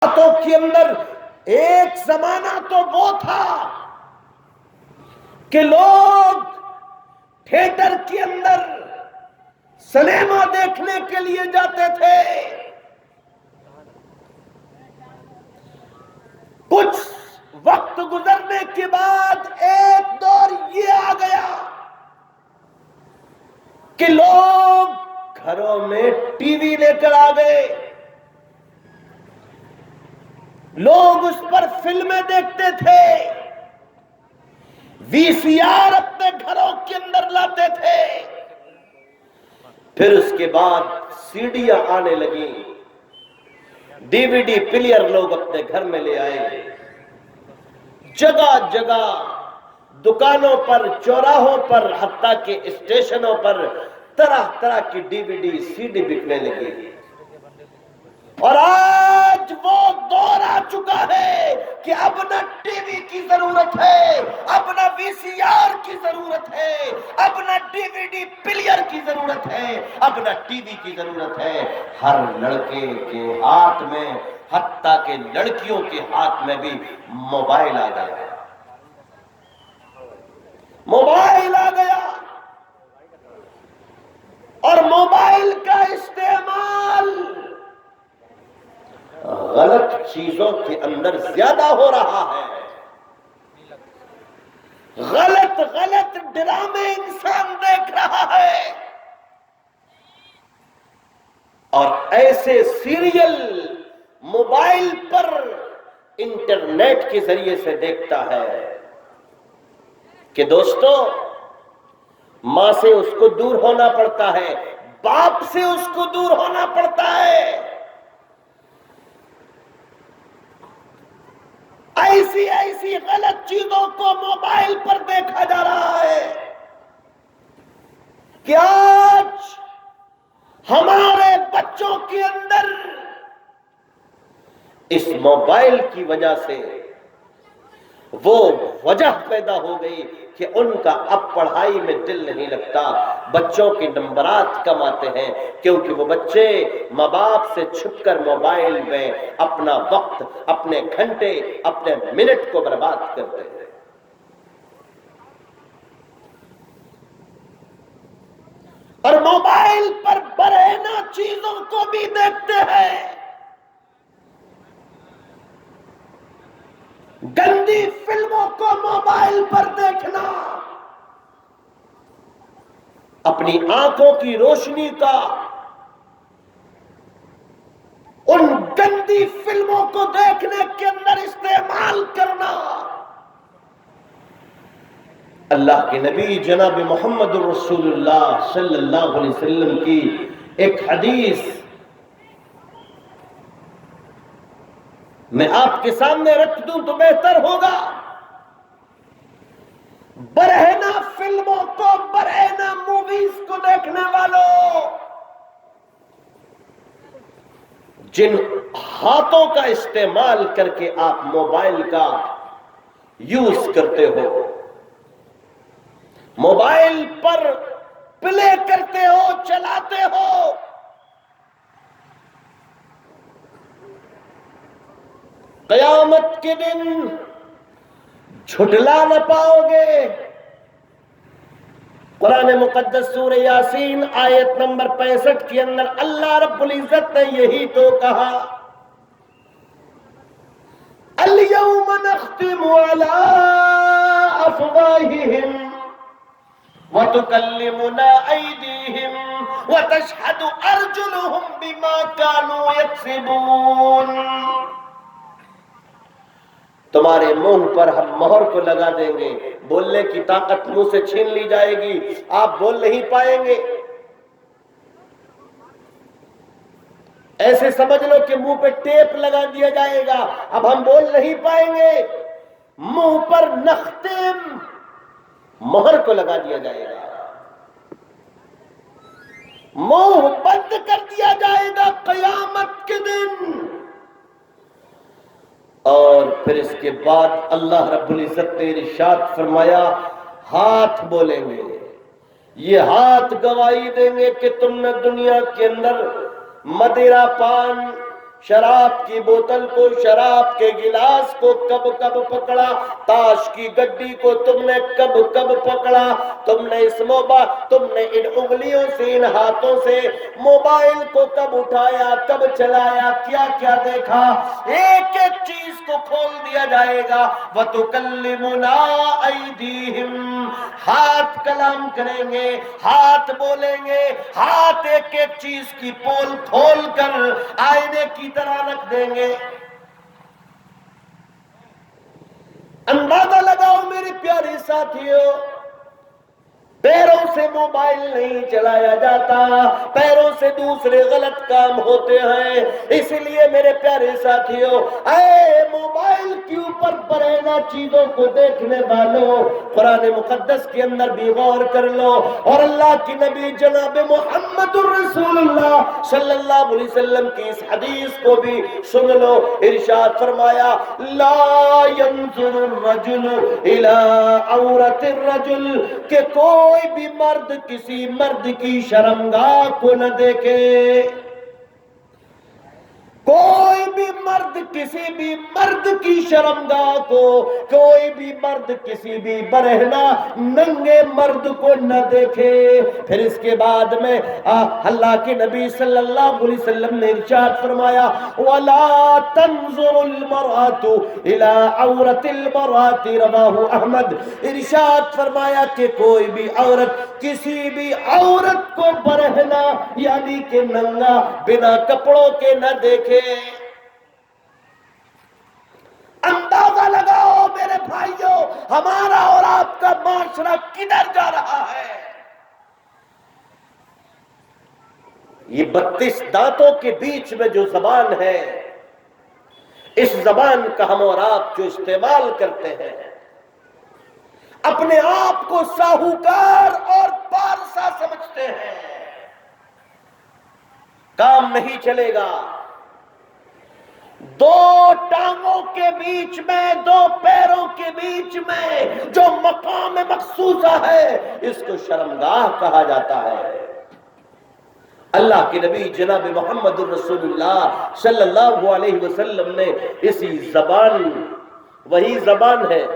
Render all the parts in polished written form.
باتوں کے اندر ایک زمانہ تو وہ تھا کہ لوگ تھیٹر کے اندر سنیما دیکھنے کے لیے جاتے تھے. کچھ وقت گزرنے کے بعد ایک دور یہ آ گیا کہ لوگ گھروں میں ٹی وی لے کر آ گئے. لوگ اس پر فلمیں دیکھتے تھے. وی سی آر اپنے گھروں کے اندر لاتے تھے. پھر اس کے بعد سیڈیاں آنے لگیں. ڈی وی ڈی پلیئر لوگ اپنے گھر میں لے آئے. جگہ جگہ دکانوں پر، چوراہوں پر، حتیٰ کہ اسٹیشنوں پر طرح طرح کی ڈی وی ڈی سی ڈی بکنے لگی. اور آج وہ دور آ چکا ہے کہ اب نہ ٹی وی کی ضرورت ہے، اب نہ وی سی آر کی ضرورت ہے، اب نہ ڈی وی ڈی پلیئر کی ضرورت ہے، اب نہ ٹی وی کی ضرورت ہے. ہر لڑکے کے ہاتھ میں، حتیٰ کہ لڑکیوں کے ہاتھ میں بھی موبائل آ گیا. موبائل آ گیا اور موبائل کا استعمال غلط چیزوں کے اندر زیادہ ہو رہا ہے. غلط غلط ڈرامے انسان دیکھ رہا ہے اور ایسے سیریل موبائل پر انٹرنیٹ کے ذریعے سے دیکھتا ہے کہ دوستو، ماں سے اس کو دور ہونا پڑتا ہے، باپ سے اس کو دور ہونا پڑتا ہے. ایسی ایسی غلط چیزوں کو موبائل پر دیکھا جا رہا ہے کہ آج ہمارے بچوں کے اندر اس موبائل کی وجہ سے وہ وجہ پیدا ہو گئی کہ ان کا اب پڑھائی میں دل نہیں لگتا. بچوں کے نمبرات کم آتے ہیں کیونکہ وہ بچے ماں باپ سے چھپ کر موبائل میں اپنا وقت، اپنے گھنٹے، اپنے منٹ کو برباد کرتے ہیں. اور موبائل پر برہنہ چیزوں کو بھی دیکھتے ہیں. گندی فلموں کو موبائل پر دیکھنا اپنی آنکھوں کی روشنی کا ان گندی فلموں کو دیکھنے کے اندر استعمال کرنا. اللہ کے نبی جناب محمد رسول اللہ صلی اللہ علیہ وسلم کی ایک حدیث میں آپ کے سامنے رکھ دوں تو بہتر ہوگا. برہنہ فلموں کو، برہنہ موویز کو دیکھنے والوں، جن ہاتھوں کا استعمال کر کے آپ موبائل کا یوز کرتے ہو، موبائل پر پلے کرتے ہو، چلاتے ہو، قیامت کے دن جھٹلا نہ پاؤ گے. قرآن مقدس سورہ یاسین آیت نمبر 65 کے اندر اللہ رب العزت نے یہی تو کہا، اليوم نختم على افواہہم وتکلمنا ایدیہم وتشہد ارجلہم بما كانوا یکسبون. تمہارے منہ پر ہم مہر کو لگا دیں گے، بولنے کی طاقت منہ سے چھین لی جائے گی، آپ بول نہیں پائیں گے. ایسے سمجھ لو کہ منہ پہ ٹیپ لگا دیا جائے گا، اب ہم بول نہیں پائیں گے. منہ پر نختم، مہر کو لگا دیا جائے گا، منہ بند کر دیا جائے گا قیامت کے دن. اور پھر اس کے بعد اللہ رب العزت نے ارشاد فرمایا، ہاتھ بولیں گے. یہ ہاتھ گواہی دیں گے کہ تم نے دنیا کے اندر مدیرہ پان، شراب کی بوتل کو، شراب کے گلاس کو کب کب پکڑا، تاش کی گڈی کو تم نے کب کب پکڑا، تم نے تم نے ان انگلیوں سے، ان ہاتھوں سے موبائل کو کب اٹھایا، کب چلایا، کیا کیا دیکھا۔ ایک ایک چیز کو کھول دیا جائے گا۔ وَتُكَلِّمُنَا أَيْدِيهِمْ، ہاتھ کلام کریں گے، ہاتھ بولیں گے، ہاتھ ایک ایک چیز کی پول کھول کر آئینے کی طرح رکھ دیں گے۔ اندازہ لگاؤ میری پیاری ساتھیوں، پیروں سے موبائل نہیں چلایا جاتا، پیروں سے دوسرے غلط کام ہوتے ہیں۔ اس لیے میرے پیارے ساتھیوں، اے موبائل کے اوپر برہنہ چیزوں کو دیکھنے والوں، قرآن مقدس کے اندر بھی غور کر لو، اور اللہ کی نبی جناب محمد الرسول اللہ صلی اللہ علیہ وسلم کی اس حدیث کو بھی سن لو۔ ارشاد فرمایا، لا ينظر الرجل الى عورت الرجل، کہ کوئی بھی مرد کسی مرد کی شرمگاہ کو نہ دیکھے، کوئی بھی مرد کسی بھی مرد کی شرمگاہ کو، کوئی بھی مرد کسی بھی برہنہ ننگے مرد کو نہ دیکھے۔ پھر اس کے بعد میں اللہ کے نبی صلی اللہ علیہ وسلم نے ارشاد فرمایا، وَلَا تَنظُرُ الْمَرْأَةُ إِلَىٰ عَوْرَةِ الْمَرْأَةِ، رواہ احمد۔ ارشاد فرمایا کہ کوئی بھی عورت کسی بھی عورت کو برہنہ یعنی کہ ننگا بنا کپڑوں کے نہ دیکھے۔ اندازہ لگاؤ میرے بھائیوں، ہمارا اور آپ کا معاشرہ کدھر جا رہا ہے۔ یہ 32 دانتوں کے بیچ میں جو زبان ہے، اس زبان کا ہم اور آپ جو استعمال کرتے ہیں، اپنے آپ کو ساہوکار اور پارسا سمجھتے ہیں، کام نہیں چلے گا۔ دو ٹانگوں کے بیچ میں، دو پیروں کے بیچ میں جو مقام مخصوصہ ہے، اس کو شرمگاہ کہا جاتا ہے۔ اللہ کے نبی جناب محمد الرسول اللہ صلی اللہ علیہ وسلم نے اسی زبان، وہی زبان ہے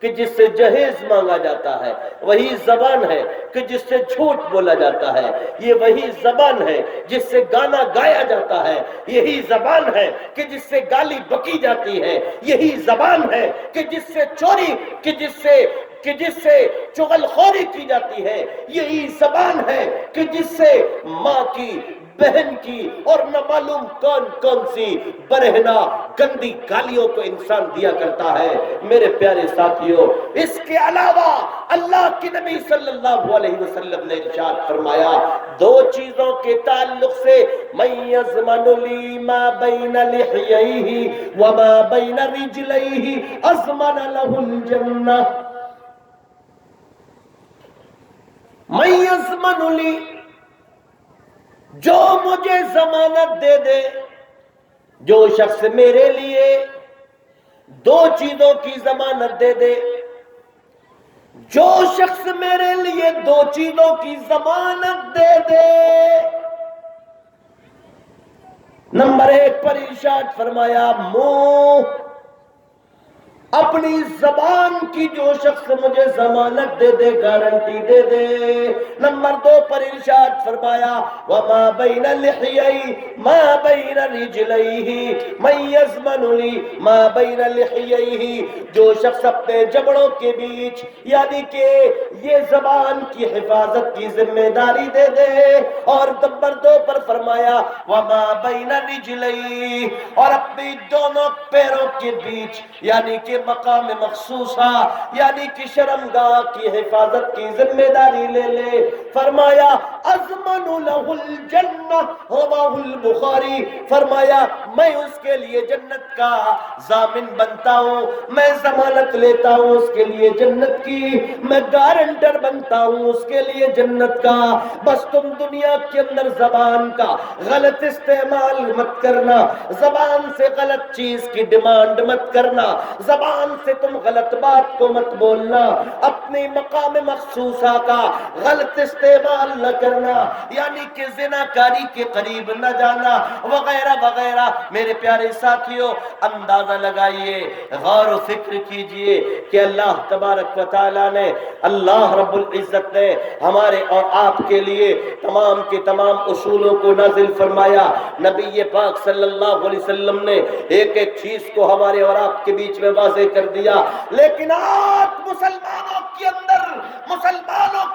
کہ جس سے جہیز مانگا جاتا ہے، وہی زبان ہے کہ جس سے جھوٹ بولا جاتا ہے، یہ وہی زبان ہے جس سے گانا گایا جاتا ہے، یہی زبان ہے کہ جس سے گالی بکی جاتی ہے، یہی زبان ہے کہ جس سے چوری، کہ جس سے چغل خوری کی جاتی ہے، یہی زبان ہے کہ جس سے ماں کی، بہن کی اور نہ معلوم کون کون سی برہنہ گندی گالیوں کو انسان دیا کرتا ہے۔ میرے پیارے ساتھیوں، اس کے علاوہ اللہ کی نبی صلی اللہ علیہ وسلم نے ارشاد فرمایا، دو چیزوں کے تعلق سے، من یضمن لی ما بین لحییہ وما بین رجلیہ اضمن لہ الجنہ، من یضمن لی، جو مجھے ضمانت دے دے، جو شخص میرے لیے دو چیزوں کی ضمانت دے دے، جو شخص میرے لیے دو چیزوں کی ضمانت دے دے، نمبر 1 پر ارشاد فرمایا، منہ، اپنی زبان کی جو شخص مجھے ضمانت دے دے، گارنٹی دے دے۔ نمبر 2 پر ارشاد فرمایا، وما بین لحیی ما بین رجلیہ، من یضمن لی ما بین لحییہ، جو شخص اپنے جبڑوں کے بیچ یعنی کہ یہ زبان کی حفاظت کی ذمہ داری دے دے۔ اور نمبر 2 پر فرمایا، وما بین رجلیہ، اور اپنی دونوں پیروں کے بیچ یعنی کہ مقام مخصوصہ یعنی کہ شرمگاہ کی حفاظت کی ذمہ داری لے لے۔ فرمایا، اضمن لہ الجنہ، رواہ البخاری، فرمایا میں اس کے لیے جنت کا ضامن بنتا ہوں، میں ضمانت لیتا ہوں اس کے لیے جنت کی، میں گارنٹر بنتا ہوں اس کے لیے جنت کا۔ بس تم دنیا کے اندر زبان کا غلط استعمال مت کرنا، زبان سے غلط چیز کی ڈیمانڈ مت کرنا، زبان سے تم غلط بات کو مت بولنا، اپنی مقام مخصوصہ کا غلط استعمال نہ کرنا۔ کرنا، یعنی کہ زناکاری کے قریب نہ جانا، وغیرہ وغیرہ۔ میرے پیارے ساتھیوں، اندازہ لگائیے، غور و فکر کیجئے کہ اللہ تبارک و تعالیٰ نے، اللہ رب العزت نے ہمارے اور آپ کے لیے تمام کے تمام اصولوں کو نازل فرمایا۔ نبی پاک صلی اللہ علیہ وسلم نے ایک ایک چیز کو ہمارے اور آپ کے بیچ میں واضح کر دیا، لیکن آج مسلمانوں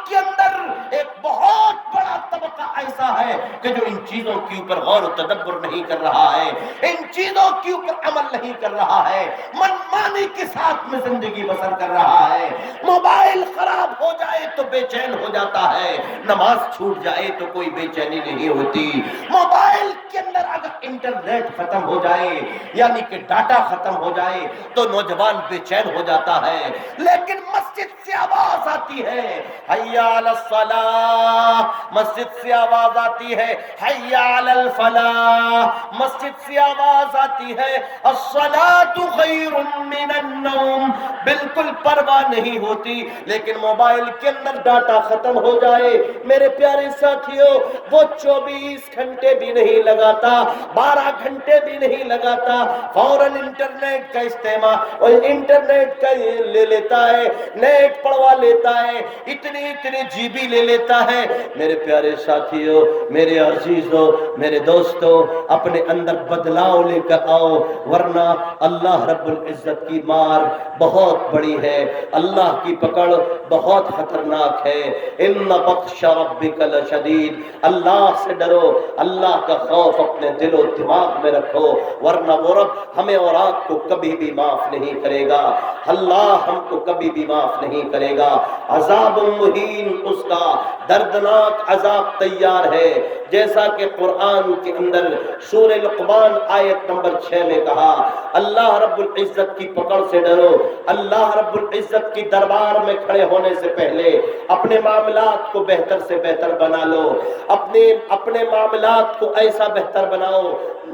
کے اندر ایک بہت بڑا طبقہ ایسا ہے کہ جو ان چیزوں کے اوپر غور و تدبر نہیں کر رہا ہے، ان چیزوں کے اوپر عمل نہیں کر رہا ہے، منمانی کے ساتھ میں زندگی بسر کر رہا ہے۔ موبائل خراب ہو جائے تو بے چین ہو جاتا ہے، نماز چھوٹ جائے تو کوئی بے چینی نہیں ہوتی۔ موبائل کے اندر اگر انٹرنیٹ ختم ہو جائے، یعنی کہ ڈاٹا ختم ہو جائے، تو نوجوان بے چین ہو جاتا ہے۔ لیکن مسجد سے آواز آتی ہے، حی علی الصلاۃ، مسجد سے آواز آتی ہے، حی علی الفلاح، مسجد سے آواز آتی ہے، الصلاۃ خیر من النوم، بالکل پرواہ نہیں ہوتی۔ لیکن موبائل کے اندر ڈاٹا ختم ہو جائے، میرے پیارے ساتھیوں، وہ 24 گھنٹے بھی نہیں لگاتا، 12 گھنٹے بھی نہیں لگاتا، فوراً انٹرنیٹ کا استعمال اور انٹرنیٹ کا لے لیتا ہے، نیٹ پڑوا لیتا ہے، اتنی جی بی لے لیتا ہے۔ میرے پیارے ساتھیوں، میرے عزیزوں، میرے دوستوں، اپنے اندر بدلاؤ لے کر آؤ، ورنہ اللہ رب العزت کی مار بہت بڑی ہے، اللہ کی پکڑ بہت خطرناک ہے۔ ان بطش ربک لشدید، اللہ سے ڈرو، اللہ کا خوف اپنے دل و دماغ میں رکھو، ورنہ وہ رب ہمیں اور آپ کو کبھی بھی معاف نہیں کرے گا، اللہ ہم کو کبھی بھی معاف نہیں کرے گا۔ عذاب مہین، اس کا دردناک عذاب تیار ہے، جیسا کہ قرآن کے اندر سورہ لقمان آیت نمبر 6 میں کہا، اللہ رب العزت کی پکڑ سے ڈرو، اللہ رب العزت کی دربار میں کھڑے ہونے سے پہلے اپنے معاملات کو بہتر سے بہتر بنا لو، اپنے معاملات کو ایسا بہتر بناؤ،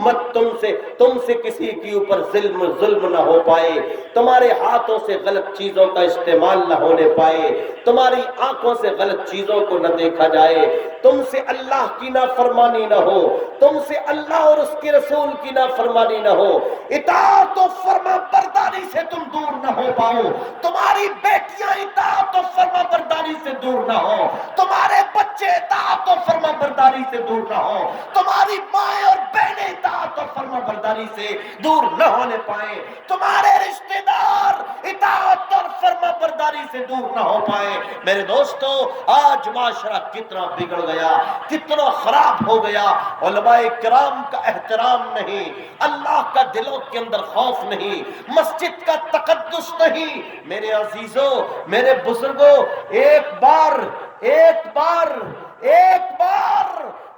مت تم سے کسی کے اوپر ظلم نہ ہو پائے، تمہارے ہاتھوں سے غلط چیزوں کا استعمال نہ ہونے پائے، تمہاری آنکھوں سے غلط چیزوں کو نہ دیکھا جائے، تم سے اللہ کی نافرمانی نہ ہو، تم سے اللہ اور اس کے رسول کی نافرمانی نہ ہو، اطاعت و فرما برداری سے تم دور نہ ہو پاؤ، تمہاری بیٹیاں اطاعت و فرما برداری سے دور نہ ہو، تمہارے بچے اطاعت و فرما برداری سے دور نہ ہو، تمہاری مائیں اور بہنیں اطاعت و فرما برداری سے دور نہ ہونے پائے، تمہارے رشتہ دار اطاعت اور فرما برداری سے دور نہ ہو پائے۔ میرے دوستو، آج معاشرہ کتنا بگڑ گیا، کتنا خراب ہو گیا، علماء کرام کا احترام نہیں، اللہ کا دلوں کے اندر خوف نہیں، مسجد کا تقدس نہیں۔ میرے عزیزوں، میرے بزرگوں، ایک بار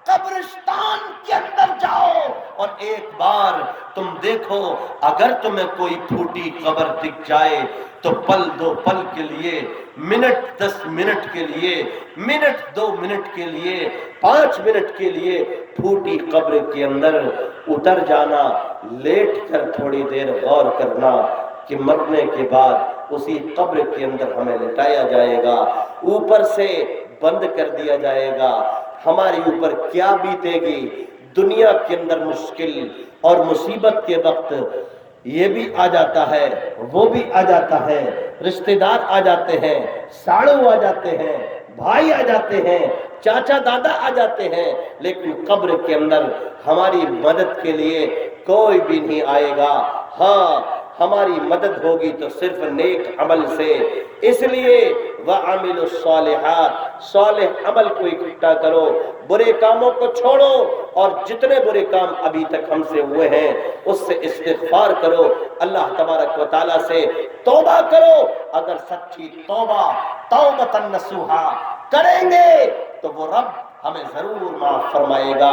قبرستان کے اندر جاؤ اور ایک بار تم دیکھو، اگر تمہیں کوئی پھوٹی قبر دکھ جائے تو پل دو پل کے لیے، منٹ 10 منٹ کے لیے، منٹ 2 منٹ کے لیے، 5 منٹ کے لیے پھوٹی قبر کے اندر اتر جانا، لیٹ کر تھوڑی دیر غور کرنا کہ مرنے کے بعد اسی قبر کے اندر ہمیں لٹایا جائے گا، اوپر سے بند کر دیا جائے گا، ہماری اوپر کیا بیتے گی۔ دنیا کے اندر مشکل اور مصیبت کے وقت یہ بھی آ جاتا ہے، وہ بھی آ جاتا ہے، رشتہ دار آ جاتے ہیں، ساڑو آ جاتے ہیں، بھائی آ جاتے ہیں، چاچا دادا آ جاتے ہیں، لیکن قبر کے اندر ہماری مدد کے لیے کوئی بھی نہیں آئے گا۔ ہاں، ہماری مدد ہوگی تو صرف نیک عمل سے، اس لیے وَعَمِلُوا الصَّالِحَاتِ، صالح عمل کو اکٹھا کرو، برے کاموں کو چھوڑو، اور جتنے برے کام ابھی تک ہم سے ہوئے ہیں اس سے استغفار کرو، اللہ تبارک و تعالیٰ سے توبہ کرو۔ اگر سچی توبۃ نصوحا کریں گے تو وہ رب ہمیں ضرور معاف فرمائے گا۔